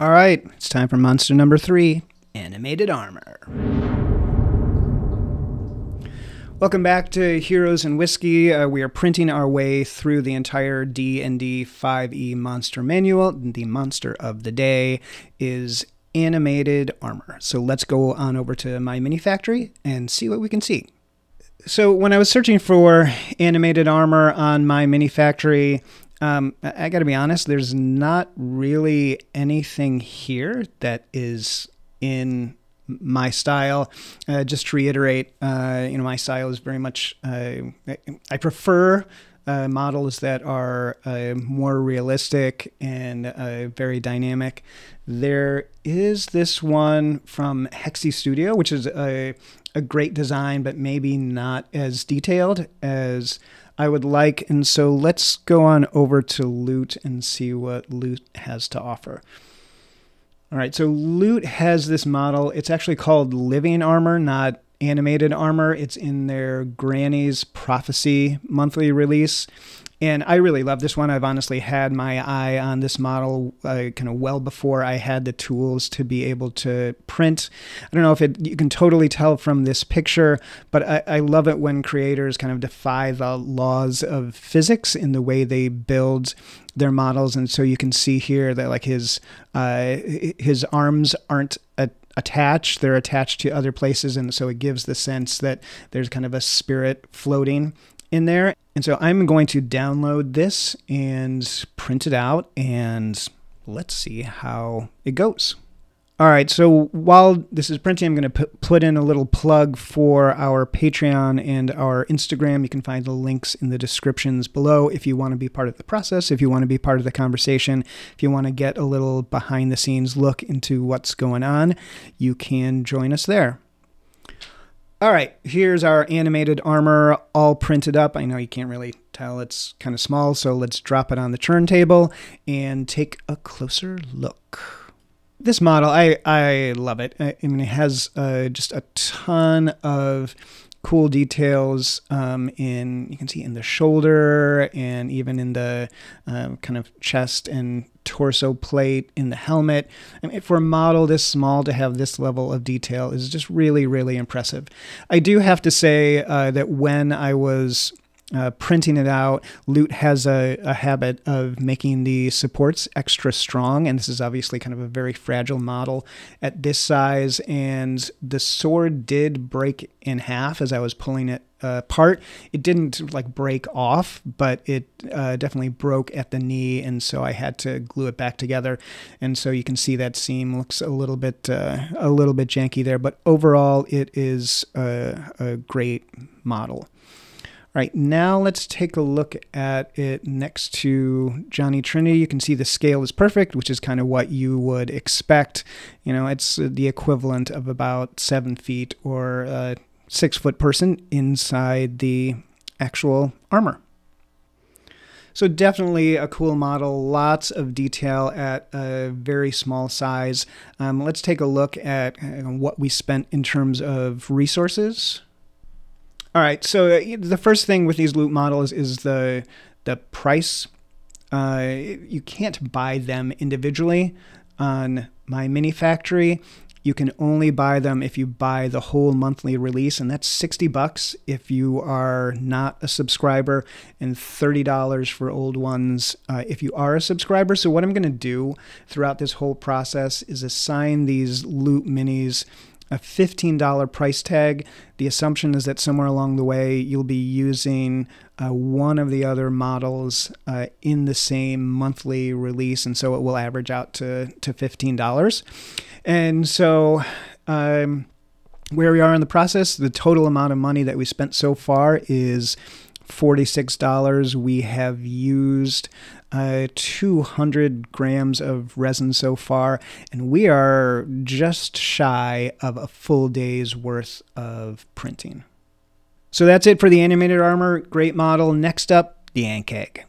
All right, it's time for monster number 3, Animated Armor. Welcome back to Heroes and Whiskey. We are printing our way through the entire D&D 5e monster manual. The monster of the day is Animated Armor. So let's go on over to My Mini Factory and see what we can see. So when I was searching for Animated Armor on My Mini Factory, I gotta be honest, there's not really anything here that is in my style. Just to reiterate, my style is very much, I prefer models that are more realistic and very dynamic. There is this one from Hexy Studio, which is a great design, but maybe not as detailed as I would like. And so let's go on over to Loot and see what Loot has to offer. All right, so Loot has this model. It's actually called Living Armor, not Animated Armor. It's in their Granny's Prophecy monthly release. And I really love this one. I've honestly had my eye on this model kind of well before I had the tools to be able to print. I don't know if you can totally tell from this picture, but I love it when creators kind of defy the laws of physics in the way they build their models. And so you can see here that like his arms aren't attached, they're attached to other places. And so it gives the sense that there's kind of a spirit floating in there. And so I'm going to download this and print it out, and let's see how it goes. All right, so while this is printing, I'm going to put in a little plug for our Patreon and our Instagram. You can find the links in the descriptions below if you want to be part of the process, if you want to be part of the conversation, if you want to get a little behind-the-scenes look into what's going on, you can join us there. All right, here's our Animated Armor all printed up. I know you can't really tell, it's kind of small, so let's drop it on the turntable and take a closer look. This model, I love it. I mean, it has just a ton of cool details you can see in the shoulder and even in the kind of chest and torso plate in the helmet. I mean, for a model this small to have this level of detail is just really, really impressive. I do have to say that when I was printing it out, Loot has a habit of making the supports extra strong, and this is obviously kind of a very fragile model at this size, and the sword did break in half as I was pulling it apart. It didn't like break off, but it definitely broke at the knee, and so I had to glue it back together. And so you can see that seam looks a little bit janky there, but overall it is a great model. All right, now let's take a look at it next to Johnny Trinity. You can see the scale is perfect, which is kind of what you would expect. You know, it's the equivalent of about 7 feet or a 6-foot person inside the actual armor. So definitely a cool model, lots of detail at a very small size. Let's take a look at what we spent in terms of resources. All right, so the first thing with these Loot models is the price. You can't buy them individually on My Mini Factory. You can only buy them if you buy the whole monthly release, and that's $60 if you are not a subscriber, and $30 for old ones if you are a subscriber. So what I'm going to do throughout this whole process is assign these Loot minis a $15 price tag. The assumption is that somewhere along the way you'll be using one of the other models in the same monthly release, and so it will average out to $15. And so where we are in the process, the total amount of money that we spent so far is $46. We have used 200 grams of resin so far, and we are just shy of a full day's worth of printing. So that's it for the Animated Armor. Great model. Next up, the Ankeg.